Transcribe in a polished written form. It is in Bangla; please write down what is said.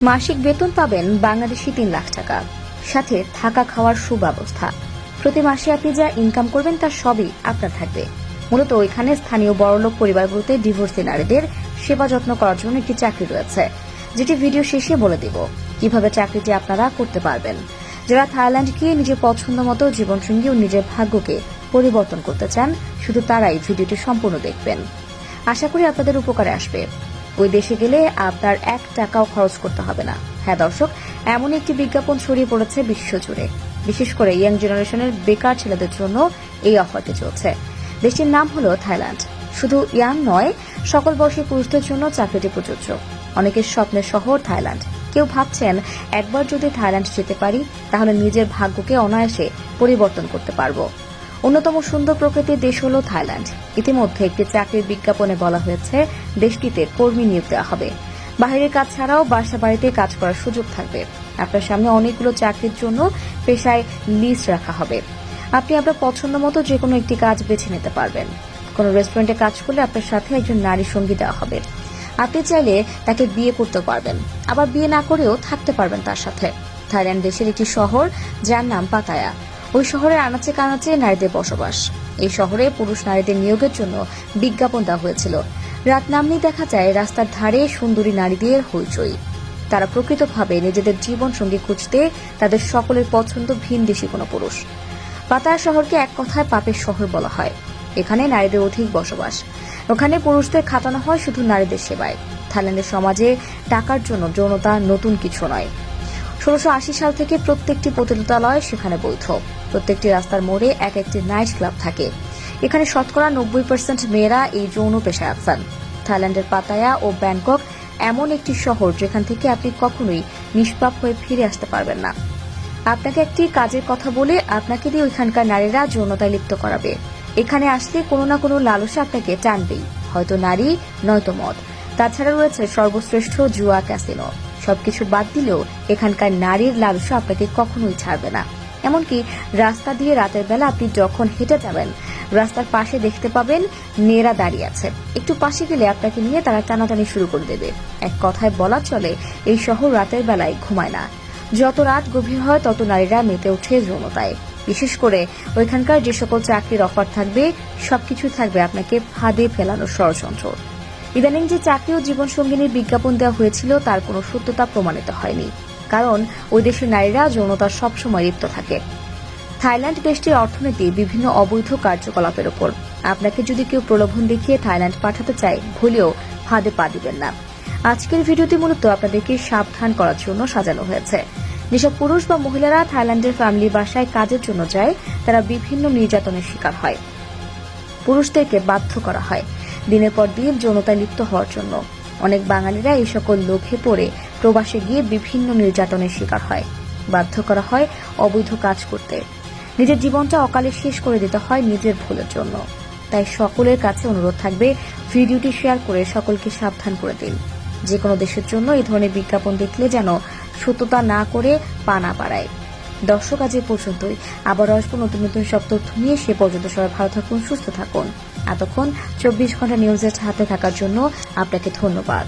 মাসিক বেতন পাবেন বাংলাদেশি ৩ লাখ টাকা, সাথে থাকা খাওয়ার সুব্যবস্থা। প্রতি মাসে আপনি যা ইনকাম করবেন তার সবই আপনার থাকবে। মূলত ওইখানে স্থানীয় বড়লোক পরিবারগুলোতে ডিভোর্সি নারীদের সেবা যত্ন করার জন্য একটি চাকরি রয়েছে, যেটি ভিডিও শেষে বলে দেব কিভাবে চাকরিটি আপনারা করতে পারবেন। যারা থাইল্যান্ড গিয়ে নিজের পছন্দ মতো জীবনসঙ্গী ও নিজের ভাগ্যকে পরিবর্তন করতে চান, শুধু তারাই ভিডিওটি সম্পূর্ণ দেখবেন। আশা করি আপনাদের উপকারে আসবে। ওই দেশে গেলে আপনার 1 টাকাও খরচ করতে হবে না। হ্যাঁ দর্শক, এমন একটি বিজ্ঞাপন ছড়িয়ে পড়েছে বিশ্বজুড়ে। বিশেষ করে ইয়াং জেনারেশনের বেকার ছেলেদের জন্য এই অফারটি চলছে। দেশটির নাম হল থাইল্যান্ড। শুধু ইয়াং নয়, সকল বয়সী পুরুষদের জন্য চাকরিটি প্রযোজ্য। অনেকের স্বপ্নের শহর থাইল্যান্ড। কেউ ভাবছেন, একবার যদি থাইল্যান্ড যেতে পারি তাহলে নিজের ভাগ্যকে অনায়াসে পরিবর্তন করতে পারবো। অন্যতম সুন্দর প্রকৃতির দেশ হল থাইল্যান্ড। ইতিমধ্যে একটি চাকরির বিজ্ঞাপনে বলা হয়েছে দেশটিতে কর্মী নিয়োগ দেওয়া হবে। বাহিরের কাজ ছাড়াও বাসা বাড়িতে কাজ করার সুযোগ থাকবে। আপনার সামনে অনেকগুলো চাকরির জন্য পেশায় লিস্ট রাখা হবে। আপনি আপনার পছন্দ মতো যে কোনো একটি কাজ বেছে নিতে পারবেন। কোনো রেস্টুরেন্টে কাজ করলে আপনার সাথে একজন নারী সঙ্গী দেওয়া হবে। আপনি চাইলে তাকে বিয়ে করতে পারবেন, আবার বিয়ে না করেও থাকতে পারবেন তার সাথে। থাইল্যান্ড দেশের একটি শহর যার নাম পাতায়া। ওই শহরের আনাচে কানাচে নারীদের বসবাস। এই শহরে পুরুষ নারীদের নিয়োগের জন্য বিজ্ঞাপন দেওয়া হয়েছিল। রাত নামলেই দেখা যায় রাস্তার ধারে সুন্দরী নারীদের হইচই। তারা প্রকৃতভাবে নিজেদের জীবন সঙ্গী খুঁজতে তাদের সকলের পছন্দ ভিনদেশী কোনো পুরুষ। পাতায়া শহরকে এক কথায় পাপের শহর বলা হয়। এখানে নারীদের অধিক বসবাস। ওখানে পুরুষদের খাটানো হয় শুধু নারীদের সেবায়। থাইল্যান্ডের সমাজে টাকার জন্য যৌনতা নতুন কিছু নয়। ১৬৮০ সাল থেকে প্রত্যেকটি পতিতালয় সেখানে বৈধ। প্রত্যেকটি রাস্তার মোড়ে এক একটি নাইট ক্লাব থাকে। এখানে শতকরা ৯০% মেয়েরা এই যৌন পেশায় আছেন। থাইল্যান্ডের পাতায়া ও ব্যাংকক এমন একটি শহর যেখান থেকে আপনি কখনোই নিষ্পাপ হয়ে ফিরে আসতে পারবেন না। আপনাকে একটি কাজের কথা বলে আপনাকে দিয়ে ওইখানকার নারীরা যৌনতায় লিপ্ত করাবে। এখানে আসলে কোনো না কোনো লালসা আপনাকে টানবেই, হয়তো নারী নয়তো মদ। তাছাড়া রয়েছে সর্বশ্রেষ্ঠ জুয়া ক্যাসিনো। সবকিছু বাদ দিলেও এখানকার নারীর লালসা আপনাকে কখনোই ছাড়বে না। এমনকি রাস্তা দিয়ে রাতের বেলা আপনি যখন হেঁটে যাবেন, রাস্তার পাশে দেখতে পাবেন মেয়েরা দাঁড়িয়ে আছে। একটু পাশে গেলে আপনাকে নিয়ে তারা টানাটানি শুরু করে দেবে। এক কথায় বলা চলে, এই শহর রাতের বেলায় ঘুমায় না। যত রাত গভীর হয় তত নারীরা মেতে ওঠে যৌনতায়। বিশেষ করে ওইখানকার যে সকল চাকরির অফার থাকবে, সবকিছু থাকবে আপনাকে ফাঁদে ফেলানোর ষড়যন্ত্র। ইদানিং যে চাকরি ও জীবনসঙ্গিনীর বিজ্ঞাপন দেওয়া হয়েছিল তার কোনো সত্যতা প্রমাণিত হয়নি, কারণ ওই দেশের নারীরা যৌনতার সবসময় লিপ্ত থাকে। থাইল্যান্ড দেশটির অর্থনীতি বিভিন্ন অবৈধ কার্যকলাপের ওপর। আপনাকে যদি কেউ প্রলোভন দেখিয়ে থাইল্যান্ড পাঠাতে চায়, ভুলেও ফাঁদে পা দিবেন না। আজকের ভিডিওটি মূলত আপনাদেরকে সাবধান করার জন্য সাজানো হয়েছে। যেসব পুরুষ বা মহিলারা থাইল্যান্ডের ফ্যামিলি বাসায় কাজের জন্য যায়, তারা বিভিন্ন নির্যাতনের শিকার হয়। পুরুষদেরকে বাধ্য করা হয় দিনের পর দিন যৌনতায় লিপ্ত হওয়ার জন্য। অনেক বাঙালিরা এই সকল লোভে পড়ে প্রবাসে গিয়ে বিভিন্ন নির্যাতনের শিকার হয়। বাধ্য করা হয় অবৈধ কাজ করতে। নিজের জীবনটা অকালে শেষ করে দিতে হয় নিজের ভুলের জন্য। তাই সকলের কাছে অনুরোধ থাকবে, ভিডিওটি শেয়ার করে সকলকে সাবধান করে দিন। যে কোনো দেশের জন্য এই ধরনের বিজ্ঞাপন দেখলে যেন সত্যতা না করে পা না বাড়ায়। দর্শক, আজ এ পর্যন্তই। আবার আসবো নতুন নতুন সব তথ্য নিয়ে। সে পর্যন্ত সবাই ভালো থাকুন, সুস্থ থাকুন। এতক্ষণ ২৪ ঘন্টা নিউজের হাতে থাকার জন্য আপনাকে ধন্যবাদ।